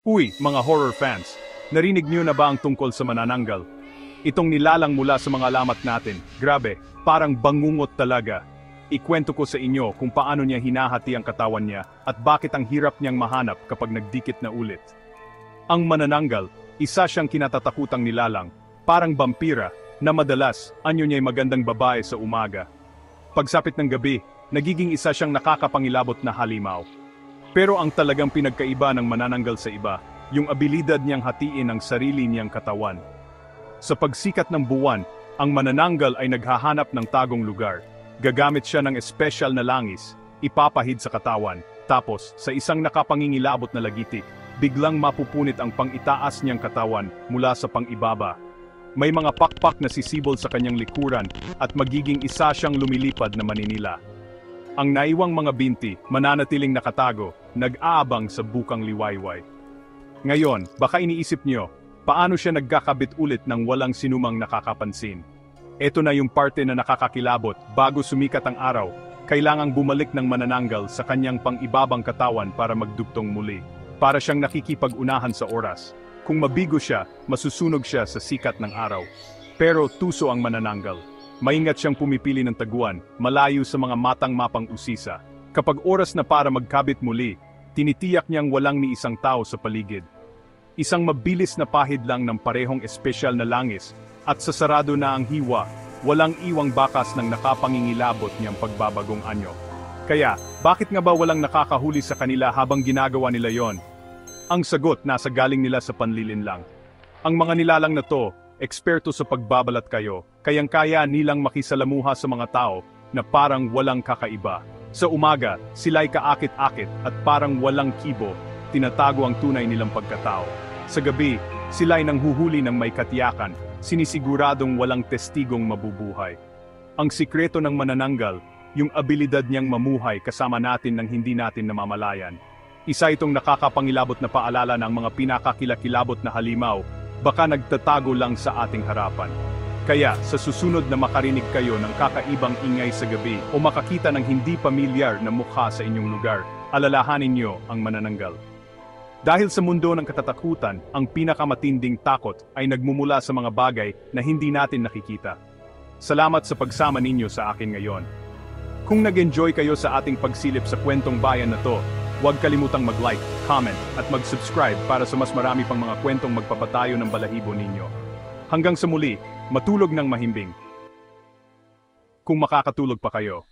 Uy, mga horror fans! Narinig niyo na ba ang tungkol sa manananggal? Itong nilalang mula sa mga alamat natin. Grabe, parang bangungot talaga. Ikwento ko sa inyo kung paano niya hinahati ang katawan niya at bakit ang hirap niyang mahanap kapag nagdikit na ulit. Ang manananggal, isa siyang kinatatakutang nilalang, parang vampira, na madalas, anyo niya'y magandang babae sa umaga. Pagsapit ng gabi, nagiging isa siyang nakakapangilabot na halimaw. Pero ang talagang pinagkaiba ng manananggal sa iba, yung abilidad niyang hatiin ang sarili niyang katawan. Sa pagsikat ng buwan, ang manananggal ay naghahanap ng tagong lugar. Gagamit siya ng espesyal na langis, ipapahid sa katawan, tapos sa isang nakapangingilabot na lagitik, biglang mapupunit ang pang-itaas niyang katawan mula sa pang-ibaba. May mga pakpak na sisibol sa kanyang likuran at magiging isa siyang lumilipad na maninila. Ang naiwang mga binti, mananatiling nakatago, nag-aabang sa bukang liwayway. Ngayon, baka iniisip niyo, paano siya nagkakabit ulit ng walang sinumang nakakapansin? Ito na yung parte na nakakakilabot. Bago sumikat ang araw, kailangang bumalik ng manananggal sa kanyang pang-ibabang katawan para magdugtong muli. Para siyang nakikipag-unahan sa oras. Kung mabigo siya, masusunog siya sa sikat ng araw. Pero tuso ang manananggal. Maingat siyang pumipili ng taguan, malayo sa mga matang-mapang usisa. Kapag oras na para magkabit muli, tinitiyak niyang walang ni isang tao sa paligid. Isang mabilis na pahid lang ng parehong espesyal na langis, at sasarado na ang hiwa, walang iwang bakas ng nakapangingilabot niyang pagbabagong anyo. Kaya, bakit nga ba walang nakakahuli sa kanila habang ginagawa nila yon? Ang sagot nasa galing nila sa panlilin lang. Ang mga nilalang na to, eksperto sa pagbabalat kayo, kayang-kaya nilang makisalamuha sa mga tao na parang walang kakaiba. Sa umaga, sila'y kaakit-akit at parang walang kibo, tinatago ang tunay nilang pagkatao. Sa gabi, sila'y nanghuhuli ng may katiyakan, sinisiguradong walang testigong mabubuhay. Ang sikreto ng manananggal, yung abilidad niyang mamuhay kasama natin nang hindi natin namamalayan. Isa itong nakakapangilabot na paalala ng mga pinakakilakilabot na halimaw, baka nagtatago lang sa ating harapan. Kaya, sa susunod na makarinig kayo ng kakaibang ingay sa gabi o makakita ng hindi pamilyar na mukha sa inyong lugar, alalahanin niyo ang manananggal. Dahil sa mundo ng katatakutan, ang pinakamatinding takot ay nagmumula sa mga bagay na hindi natin nakikita. Salamat sa pagsama ninyo sa akin ngayon. Kung nag-enjoy kayo sa ating pagsilip sa kwentong bayan na to, huwag kalimutang mag-like, comment, at mag-subscribe para sa mas marami pang mga kwentong magpapatayo ng balahibo ninyo. Hanggang sa muli, matulog ng mahimbing. Kung makakatulog pa kayo.